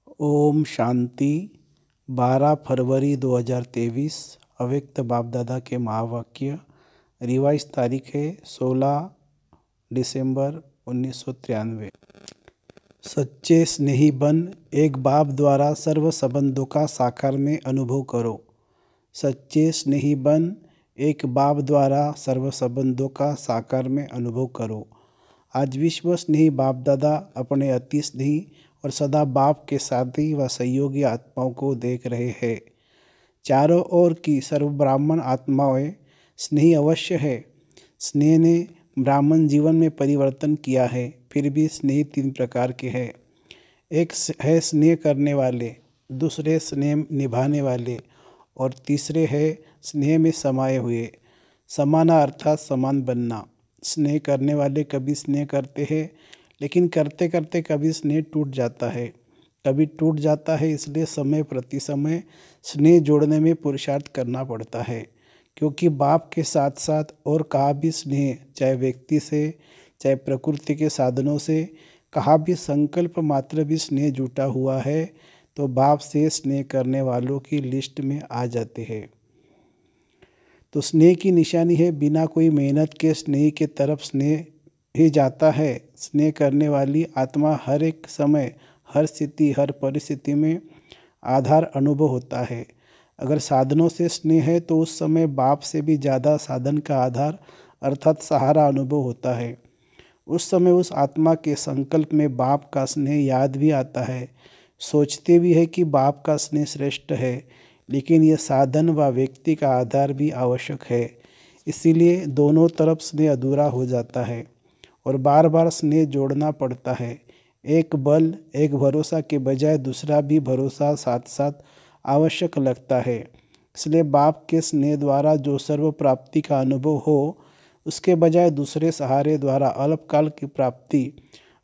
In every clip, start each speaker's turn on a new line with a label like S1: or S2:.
S1: ओम शांति। 12 फरवरी 2023 अव्यक्त बाप दादा के महावाक्य। रिवाइज तारीख है 16 दिसंबर 1993। सच्चे स्नेही बन एक बाप द्वारा सर्व संबंधों का साकार में अनुभव करो। सच्चे स्नेही बन एक बाप द्वारा सर्व संबंधों का साकार में अनुभव करो। आज विश्व स्नेही बाप दादा अपने अति स्नेही और सदा बाप के साथी व सहयोगी आत्माओं को देख रहे हैं। चारों ओर की सर्व ब्राह्मण आत्माएं स्नेही अवश्य है। स्नेह ने ब्राह्मण जीवन में परिवर्तन किया है। फिर भी स्नेह 3 प्रकार के हैं। एक है स्नेह करने वाले, दूसरे स्नेह निभाने वाले और तीसरे है स्नेह में समाये हुए। समाना अर्थात समान बनना। स्नेह करने वाले कभी स्नेह करते हैं, लेकिन करते करते कभी स्नेह टूट जाता है। कभी टूट जाता है, इसलिए समय प्रति समय स्नेह जोड़ने में पुरुषार्थ करना पड़ता है। क्योंकि बाप के साथ साथ और कहा भी स्नेह, चाहे व्यक्ति से, चाहे प्रकृति के साधनों से, कहा भी संकल्प मात्र भी स्नेह जुटा हुआ है तो बाप से स्नेह करने वालों की लिस्ट में आ जाते हैं। तो स्नेह की निशानी है बिना कोई मेहनत के स्नेह के तरफ स्नेह ही जाता है। स्नेह करने वाली आत्मा हर एक समय, हर स्थिति, हर परिस्थिति में आधार अनुभव होता है। अगर साधनों से स्नेह है तो उस समय बाप से भी ज़्यादा साधन का आधार अर्थात सहारा अनुभव होता है। उस समय उस आत्मा के संकल्प में बाप का स्नेह याद भी आता है। सोचते भी है कि बाप का स्नेह श्रेष्ठ है, लेकिन यह साधन व व्यक्ति का आधार भी आवश्यक है। इसीलिए दोनों तरफ स्नेह अधूरा हो जाता है और बार बार स्नेह जोड़ना पड़ता है। एक बल, एक भरोसा के बजाय दूसरा भी भरोसा साथ साथ आवश्यक लगता है। इसलिए बाप के स्नेह द्वारा जो सर्व प्राप्ति का अनुभव हो, उसके बजाय दूसरे सहारे द्वारा अल्पकाल की प्राप्ति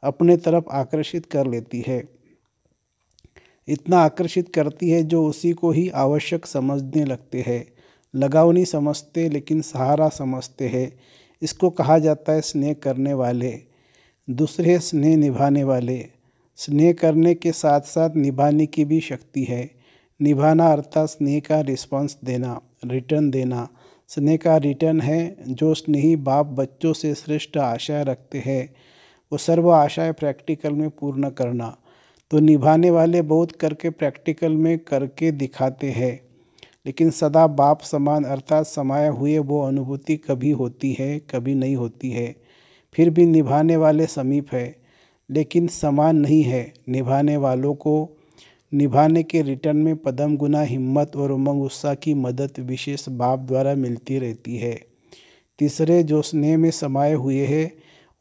S1: अपने तरफ आकर्षित कर लेती है। इतना आकर्षित करती है जो उसी को ही आवश्यक समझने लगते हैं। लगाव नहीं समझते, लेकिन सहारा समझते हैं। इसको कहा जाता है स्नेह करने वाले। दूसरे स्नेह निभाने वाले। स्नेह करने के साथ साथ निभाने की भी शक्ति है। निभाना अर्थात स्नेह का रिस्पॉन्स देना, रिटर्न देना। स्नेह का रिटर्न है जो स्नेही बाप बच्चों से श्रेष्ठ आशा रखते हैं, वो सर्व आशाएं प्रैक्टिकल में पूर्ण करना। तो निभाने वाले बहुत करके प्रैक्टिकल में करके दिखाते हैं, लेकिन सदा बाप समान अर्थात समाये हुए वो अनुभूति कभी होती है, कभी नहीं होती है। फिर भी निभाने वाले समीप है, लेकिन समान नहीं है। निभाने वालों को निभाने के रिटर्न में पदम गुना हिम्मत और उमंग उत्साह की मदद विशेष बाप द्वारा मिलती रहती है। तीसरे जो स्नेह में समाये हुए हैं,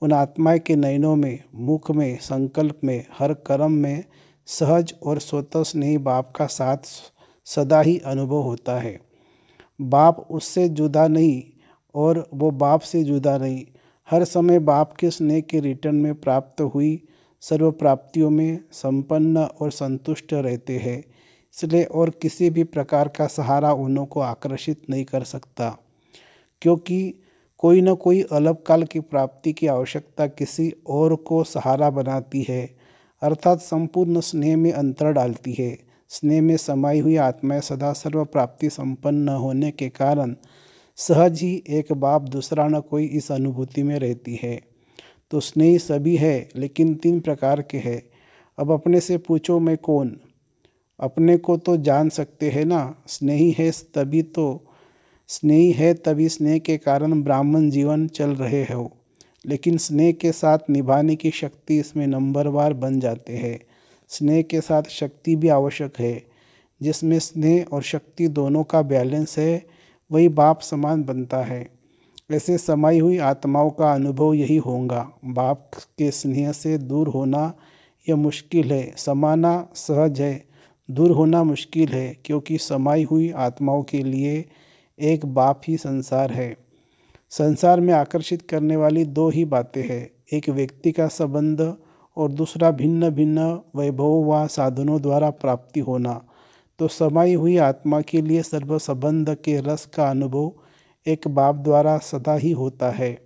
S1: उन आत्माएं के नयनों में, मुख में, संकल्प में, हर कर्म में सहज और स्वतः स्नेही बाप का साथ सदा ही अनुभव होता है। बाप उससे जुदा नहीं और वो बाप से जुदा नहीं। हर समय बाप के स्नेह के रिटर्न में प्राप्त हुई सर्व प्राप्तियों में संपन्न और संतुष्ट रहते हैं। इसलिए और किसी भी प्रकार का सहारा उन्हों को आकर्षित नहीं कर सकता, क्योंकि कोई न कोई अल्पकाल की प्राप्ति की आवश्यकता किसी और को सहारा बनाती है, अर्थात संपूर्ण स्नेह में अंतर डालती है। स्नेह में समाई हुई आत्माएं सदा सर्व प्राप्ति संपन्न होने के कारण सहज ही एक बाप दूसरा न कोई इस अनुभूति में रहती है। तो स्नेही सभी है, लेकिन 3 प्रकार के हैं। अब अपने से पूछो मैं कौन? अपने को तो जान सकते हैं ना। स्नेही है तभी स्नेह के कारण ब्राह्मण जीवन चल रहे हो, लेकिन स्नेह के साथ निभाने की शक्ति इसमें नंबरवार बन जाते हैं। स्नेह के साथ शक्ति भी आवश्यक है। जिसमें स्नेह और शक्ति दोनों का बैलेंस है, वही बाप समान बनता है। ऐसे समाई हुई आत्माओं का अनुभव यही होगा। बाप के स्नेह से दूर होना यह मुश्किल है। समाना सहज है, दूर होना मुश्किल है, क्योंकि समाई हुई आत्माओं के लिए एक बाप ही संसार है। संसार में आकर्षित करने वाली 2 ही बातें हैं, एक व्यक्ति का संबंध और दूसरा भिन्न भिन्न वैभव व साधनों द्वारा प्राप्ति होना। तो समाई हुई आत्मा के लिए सर्व संबंध के रस का अनुभव एक बाप द्वारा सदा ही होता है।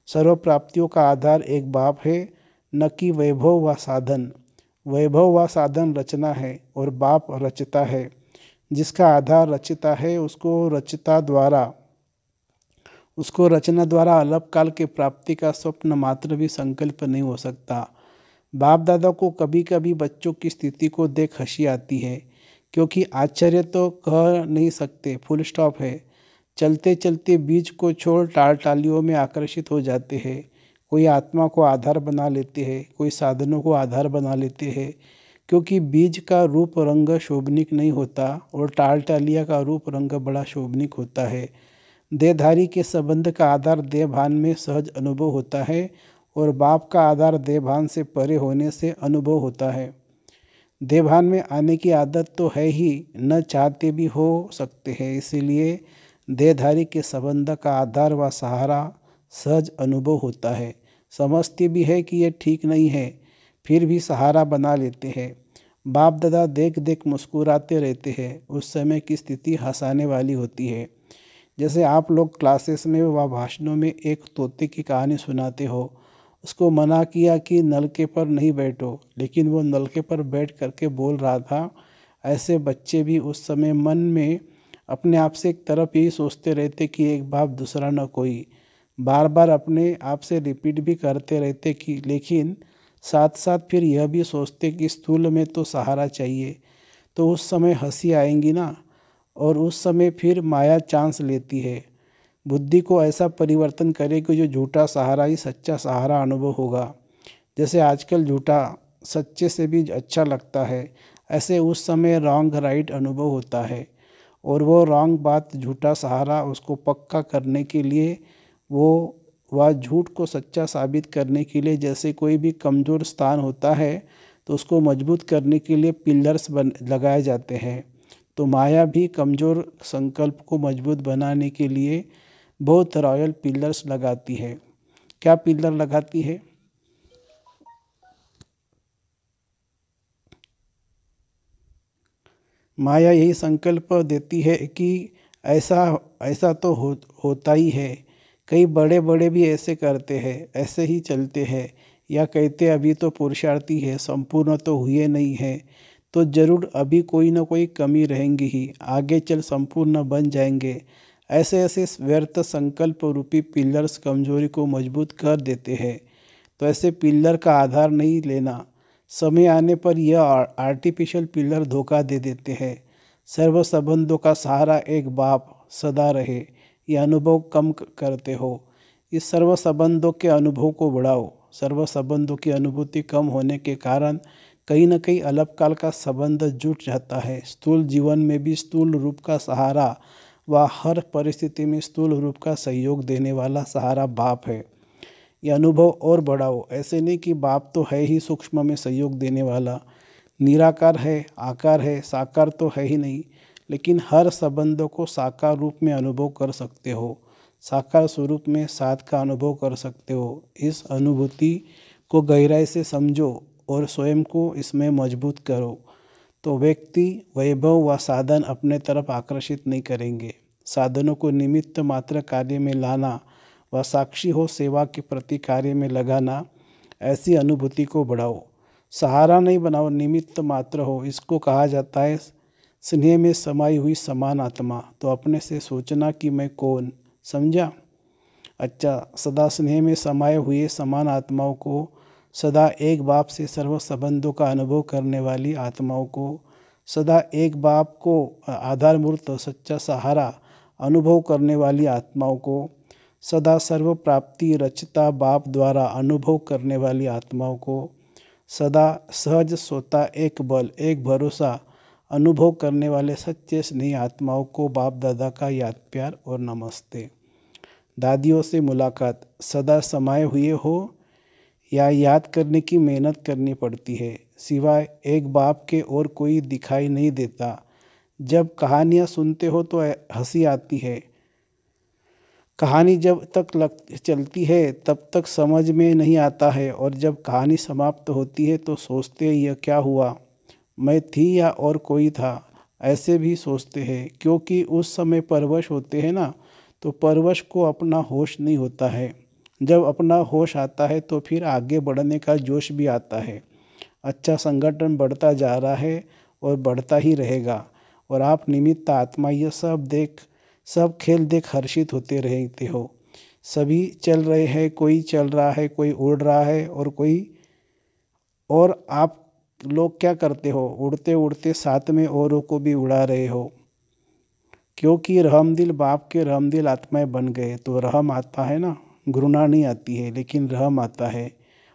S1: सर्व प्राप्तियों का आधार एक बाप है, न कि वैभव व साधन। वैभव व साधन रचना है और बाप रचता है। जिसका आधार रचता है उसको रचना द्वारा अल्पकाल के प्राप्ति का स्वप्न मात्र भी संकल्प नहीं हो सकता। बाप दादा को कभी कभी बच्चों की स्थिति को देख हंसी आती है, क्योंकि आश्चर्य तो कह नहीं सकते, फुल स्टॉप है। चलते चलते बीज को छोड़ टालियों में आकर्षित हो जाते हैं। कोई आत्मा को आधार बना लेते हैं, कोई साधनों को आधार बना लेते हैं, क्योंकि बीज का रूप रंग शोभनिक नहीं होता और टालिया का रूप रंग बड़ा शोभनिक होता है। देहधारी के संबंध का आधार देहभान में सहज अनुभव होता है और बाप का आधार देहभान से परे होने से अनुभव होता है। देहभान में आने की आदत तो है ही, न चाहते भी हो सकते हैं, इसीलिए देहधारी के संबंध का आधार व सहारा सहज अनुभव होता है। समझते भी है कि ये ठीक नहीं है, फिर भी सहारा बना लेते हैं। बाप दादा देख देख मुस्कुराते रहते हैं। उस समय की स्थिति हंसाने वाली होती है। जैसे आप लोग क्लासेस में व भाषणों में एक तोते की कहानी सुनाते हो, उसको मना किया कि नलके पर नहीं बैठो, लेकिन वो नलके पर बैठ करके बोल रहा था। ऐसे बच्चे भी उस समय मन में अपने आप से एक तरफ यही सोचते रहते कि एक बाप दूसरा न कोई, बार बार अपने आप से रिपीट भी करते रहते कि, लेकिन साथ साथ फिर यह भी सोचते कि स्थूल में तो सहारा चाहिए। तो उस समय हंसी आएंगी ना, और उस समय फिर माया चांस लेती है। बुद्धि को ऐसा परिवर्तन करे कि जो झूठा सहारा ही सच्चा सहारा अनुभव होगा। जैसे आजकल झूठा सच्चे से भी अच्छा लगता है, ऐसे उस समय रॉन्ग राइट अनुभव होता है। और वो रॉन्ग बात झूठा सहारा उसको पक्का करने के लिए, वो वह झूठ को सच्चा साबित करने के लिए, जैसे कोई भी कमज़ोर स्थान होता है तो उसको मजबूत करने के लिए पिलर्स लगाए जाते हैं। तो माया भी कमज़ोर संकल्प को मजबूत बनाने के लिए बहुत रॉयल पिलर्स लगाती है। क्या पिलर लगाती है? माया यही संकल्प देती है कि ऐसा ऐसा तो होता ही है, कई बड़े बड़े भी ऐसे करते हैं, ऐसे ही चलते हैं, या कहते अभी तो पुरुषार्थी है, संपूर्ण तो हुए नहीं है, तो जरूर अभी कोई ना कोई कमी रहेंगी ही, आगे चल संपूर्ण बन जाएंगे। ऐसे ऐसे व्यर्थ संकल्प रूपी पिलर्स कमजोरी को मजबूत कर देते हैं। तो ऐसे पिलर का आधार नहीं लेना। समय आने पर यह आर्टिफिशियल पिलर धोखा दे देते हैं। सर्व संबंधों का सहारा एक बाप सदा रहे, यह अनुभव कम करते हो। इस सर्व संबंधों के अनुभव को बढ़ाओ। सर्व संबंधों की अनुभूति कम होने के कारण कहीं न कहीं अल्पकाल का संबंध जुट जाता है। स्थूल जीवन में भी स्थूल रूप का सहारा व हर परिस्थिति में स्थूल रूप का सहयोग देने वाला सहारा बाप है। यह अनुभव और बढ़ाओ। ऐसे नहीं कि बाप तो है ही सूक्ष्म में सहयोग देने वाला, निराकार है, आकार है, साकार तो है ही नहीं, लेकिन हर संबंधों को साकार रूप में अनुभव कर सकते हो, साकार स्वरूप में साथ का अनुभव कर सकते हो। इस अनुभूति को गहराई से समझो और स्वयं को इसमें मजबूत करो, तो व्यक्ति वैभव व साधन अपने तरफ आकर्षित नहीं करेंगे। साधनों को निमित्त मात्र कार्य में लाना व साक्षी हो सेवा के प्रति कार्य में लगाना, ऐसी अनुभूति को बढ़ाओ। सहारा नहीं बनाओ, निमित्त मात्र हो। इसको कहा जाता है स्नेह में समाई हुई समान आत्मा। तो अपने से सोचना कि मैं कौन, समझा? अच्छा, सदा स्नेह में समाये हुए समान आत्माओं को, सदा एक बाप से सर्व संबंधों का अनुभव करने वाली आत्माओं को, सदा एक बाप को आधारमूर्त सच्चा सहारा अनुभव करने वाली आत्माओं को, सदा सर्व प्राप्ति रचता बाप द्वारा अनुभव करने वाली आत्माओं को, सदा सहज सोता एक बल एक भरोसा अनुभव करने वाले सच्चे स्नेही आत्माओं को बाप दादा का याद प्यार और नमस्ते। दादियों से मुलाकात सदा समाये हुए हो या याद करने की मेहनत करनी पड़ती है। सिवाय एक बाप के और कोई दिखाई नहीं देता। जब कहानियाँ सुनते हो तो हंसी आती है। कहानी जब तक चलती है तब तक समझ में नहीं आता है, और जब कहानी समाप्त होती है तो सोचते यह क्या हुआ, मैं थी या और कोई था, ऐसे भी सोचते हैं। क्योंकि उस समय परवश होते हैं ना, तो परवश को अपना होश नहीं होता है। जब अपना होश आता है तो फिर आगे बढ़ने का जोश भी आता है। अच्छा संगठन बढ़ता जा रहा है और बढ़ता ही रहेगा। और आप निमित्त आत्मा ये सब खेल देख हर्षित होते रहते हो। सभी चल रहे हैं, कोई चल रहा है, कोई उड़ रहा है और आप लोग क्या करते हो, उड़ते उड़ते साथ में औरों को भी उड़ा रहे हो। क्योंकि रहमदिल बाप के रहमदिल आत्माएं बन गए तो रहम आता है ना, घृणा नहीं आती है लेकिन रहम आता है।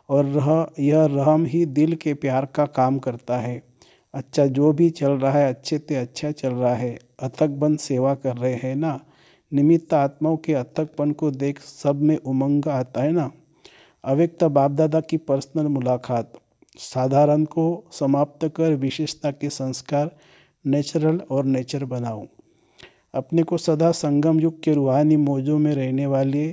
S1: और यह रहम ही दिल के प्यार का काम करता है। अच्छा जो भी चल रहा है अच्छे से अच्छा चल रहा है, अथक बन सेवा कर रहे हैं ना। निमित्त आत्माओं के अथकपन को देख सब में उमंग आता है ना। अव्यक्त बाप दादा की पर्सनल मुलाकात। साधारण को समाप्त कर विशेषता के संस्कार नेचुरल और नेचर बनाओ। अपने को सदा संगम युग के रूहानी मौजों में रहने वाले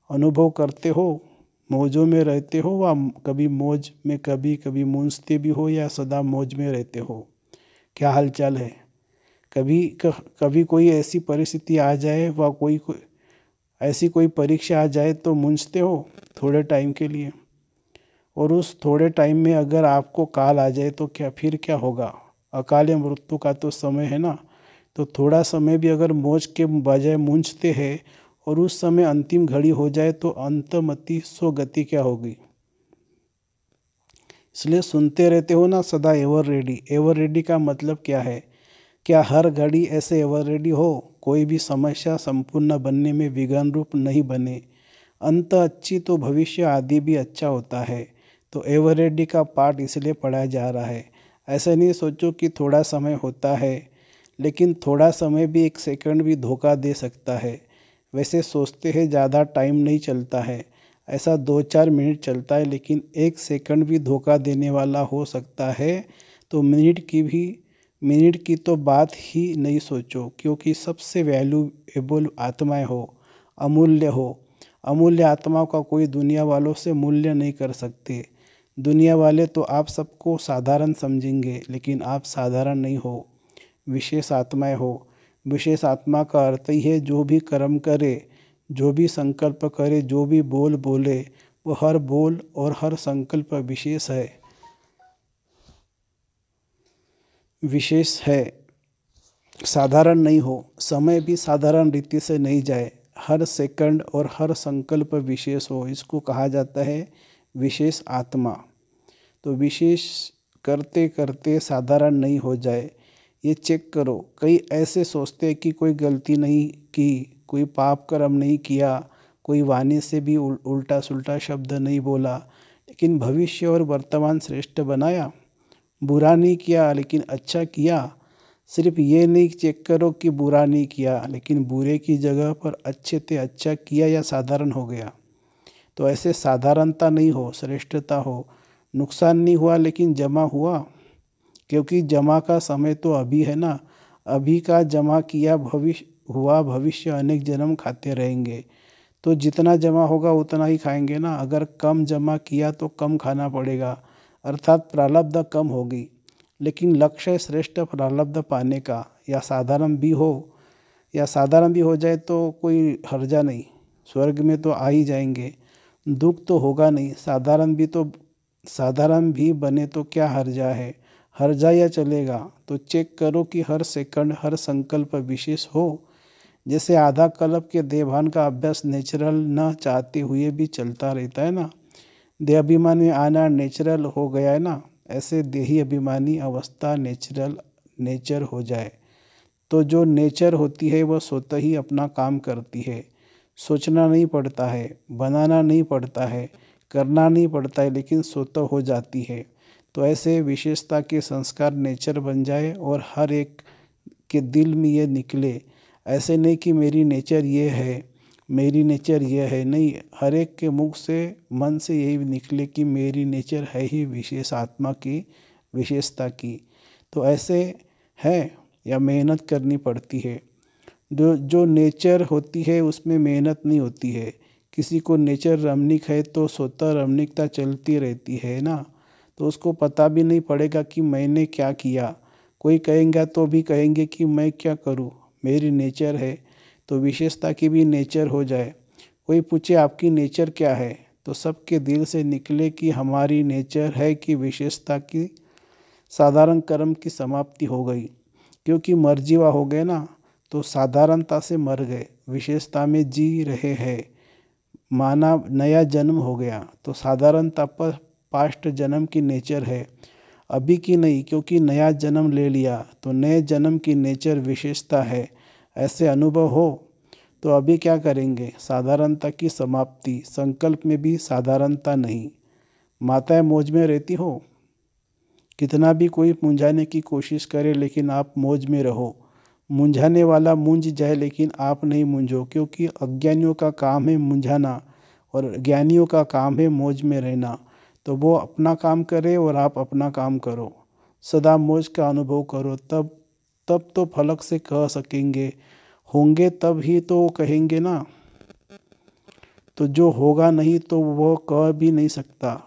S1: अनुभव करते हो। मौजों में रहते हो व कभी मौज में कभी कभी मूंझते भी हो या सदा मौज में रहते हो। क्या हालचाल है। कभी कोई ऐसी परिस्थिति आ जाए व ऐसी कोई परीक्षा आ जाए तो मूंझते हो थोड़े टाइम के लिए। और उस थोड़े टाइम में अगर आपको काल आ जाए तो फिर क्या होगा। अकाल मृत्यु का तो समय है ना। तो थोड़ा समय भी अगर मौज के बजाय मूंझते हैं और उस समय अंतिम घड़ी हो जाए तो अंतमति सो गति क्या होगी। इसलिए सुनते रहते हो ना सदा एवर रेडी। एवर रेडी का मतलब क्या है, क्या हर घड़ी ऐसे एवर रेडी हो, कोई भी समस्या संपूर्ण बनने में विघ्न रूप नहीं बने। अंत अच्छी तो भविष्य आदि भी अच्छा होता है। तो एवर रेडी का पाठ इसलिए पढ़ाया जा रहा है। ऐसा नहीं सोचो कि थोड़ा समय होता है, लेकिन थोड़ा समय भी एक सेकंड भी धोखा दे सकता है। वैसे सोचते हैं ज़्यादा टाइम नहीं चलता है, ऐसा 2-4 मिनट चलता है, लेकिन एक सेकंड भी धोखा देने वाला हो सकता है। तो मिनट की तो बात ही नहीं सोचो, क्योंकि सबसे वैल्यूएबल आत्माएं हो, अमूल्य हो। अमूल्य आत्माओं का कोई दुनिया वालों से मूल्य नहीं कर सकते। दुनिया वाले तो आप सबको साधारण समझेंगे, लेकिन आप साधारण नहीं हो, विशेष आत्माएं हो। विशेष आत्मा का अर्थ ही है जो भी कर्म करे, जो भी संकल्प करे, जो भी बोल बोले, वो हर बोल और हर संकल्प विशेष है, साधारण नहीं हो। समय भी साधारण रीति से नहीं जाए, हर सेकंड और हर संकल्प विशेष हो। इसको कहा जाता है विशेष आत्मा। तो विशेष करते करते साधारण नहीं हो जाए, ये चेक करो। कई ऐसे सोचते हैं कि कोई गलती नहीं की, कोई पाप कर्म नहीं किया, कोई वाणी से भी उल्टा सुल्टा शब्द नहीं बोला, लेकिन भविष्य और वर्तमान श्रेष्ठ बनाया। बुरा नहीं किया लेकिन अच्छा किया। सिर्फ ये नहीं चेक करो कि बुरा नहीं किया, लेकिन बुरे की जगह पर अच्छे से अच्छा किया या साधारण हो गया। तो ऐसे साधारणता नहीं हो, श्रेष्ठता हो। नुकसान नहीं हुआ लेकिन जमा हुआ, क्योंकि जमा का समय तो अभी है ना। अभी का जमा किया भविष्य अनेक जन्म खाते रहेंगे। तो जितना जमा होगा उतना ही खाएंगे ना। अगर कम जमा किया तो कम खाना पड़ेगा, अर्थात प्रारब्ध कम होगी। लेकिन लक्ष्य श्रेष्ठ प्रारब्ध पाने का। या साधारण भी हो जाए तो कोई हर्जा नहीं, स्वर्ग में तो आ ही जाएंगे, दुख तो होगा नहीं। साधारण भी बने तो क्या हर्जा है, हर्जा या चलेगा। तो चेक करो कि हर सेकंड हर संकल्प विशेष हो। जैसे आधा कल्प के देवभान का अभ्यास नेचुरल न चाहते हुए भी चलता रहता है ना, देह अभिमान में आना नेचुरल हो गया है ना, ऐसे देही अभिमानी अवस्था नेचर हो जाए। तो जो नेचर होती है वह स्वतः ही अपना काम करती है। सोचना नहीं पड़ता है, बनाना नहीं पड़ता है, करना नहीं पड़ता है, लेकिन स्वतः हो जाती है। तो ऐसे विशेषता के संस्कार नेचर बन जाए और हर एक के दिल में ये निकले। ऐसे नहीं कि मेरी नेचर ये है, मेरी नेचर ये है, नहीं। हर एक के मुख से मन से यही निकले कि मेरी नेचर है ही विशेष आत्मा की विशेषता की। तो ऐसे है या मेहनत करनी पड़ती है। जो नेचर होती है उसमें मेहनत नहीं होती है। किसी को नेचर रमणीक है तो स्वतः रमणीकता चलती रहती है ना, तो उसको पता भी नहीं पड़ेगा कि मैंने क्या किया। कोई कहेंगे तो भी कहेंगे कि मैं क्या करूं, मेरी नेचर है। तो विशेषता की भी नेचर हो जाए। कोई पूछे आपकी नेचर क्या है, तो सबके दिल से निकले कि हमारी नेचर है कि विशेषता की साधारण कर्म की समाप्ति हो गई, क्योंकि मर्जीवा हो गए ना, तो साधारणता से मर गए, विशेषता में जी रहे हैं। माना नया जन्म हो गया तो साधारणता पर पास्ट जन्म की नेचर है, अभी की नहीं, क्योंकि नया जन्म ले लिया तो नए जन्म की नेचर विशेषता है। ऐसे अनुभव हो तो अभी क्या करेंगे? साधारणता की समाप्ति। संकल्प में भी साधारणता नहीं। माताएं मौज में रहती हो, कितना भी कोई मुंझाने की कोशिश करे लेकिन आप मौज में रहो। मुंझाने वाला मूंझ जाए लेकिन आप नहीं मूंझो, क्योंकि अज्ञानियों का काम है मुंझाना और ज्ञानियों का काम है मौज में रहना। तो वो अपना काम करे और आप अपना काम करो, सदा मौज का अनुभव करो, तब तो फलक से कह सकेंगे। होंगे तब ही तो कहेंगे ना, तो जो होगा नहीं तो वो कह भी नहीं सकता।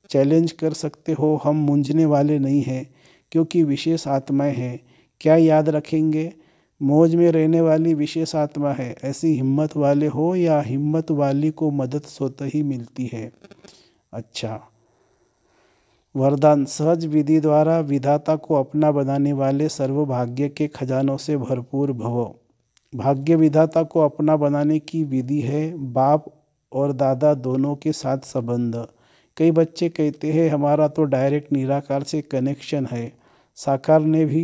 S1: चैलेंज कर सकते हो, हम मूंझने वाले नहीं हैं, क्योंकि विशेष आत्माएं हैं। क्या याद रखेंगे? मौज में रहने वाली विशेष आत्मा है। ऐसी हिम्मत वाले हो या हिम्मत वाली को मदद स्वतः ही मिलती है। अच्छा, वरदान। सहज विधि द्वारा विधाता को अपना बनाने वाले सर्वभाग्य के खजानों से भरपूर भवो। भाग्य विधाता को अपना बनाने की विधि है बाप और दादा दोनों के साथ संबंध। कई बच्चे कहते हैं हमारा तो डायरेक्ट निराकार से कनेक्शन है, साकार ने भी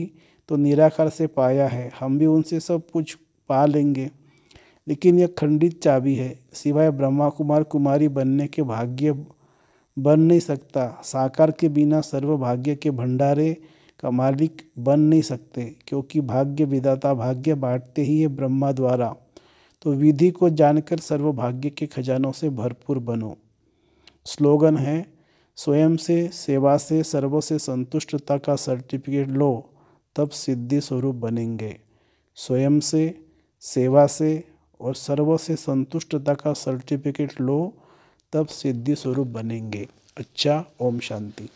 S1: तो निराकार से पाया है, हम भी उनसे सब कुछ पा लेंगे। लेकिन यह खंडित चाबी है, सिवाय ब्रह्मा कुमार कुमारी बनने के भाग्य बन नहीं सकता। साकार के बिना सर्वभाग्य के भंडारे का मालिक बन नहीं सकते, क्योंकि भाग्य विधाता भाग्य बांटते ही है ब्रह्मा द्वारा। तो विधि को जानकर सर्वभाग्य के खजानों से भरपूर बनो। स्लोगन है, स्वयं से, सेवा से, सर्वों से संतुष्टता का सर्टिफिकेट लो, तब सिद्धि स्वरूप बनेंगे। स्वयं से, सेवा से और सर्वों से संतुष्टता का सर्टिफिकेट लो, तब सिद्धि स्वरूप बनेंगे। अच्छा, ओम शांति।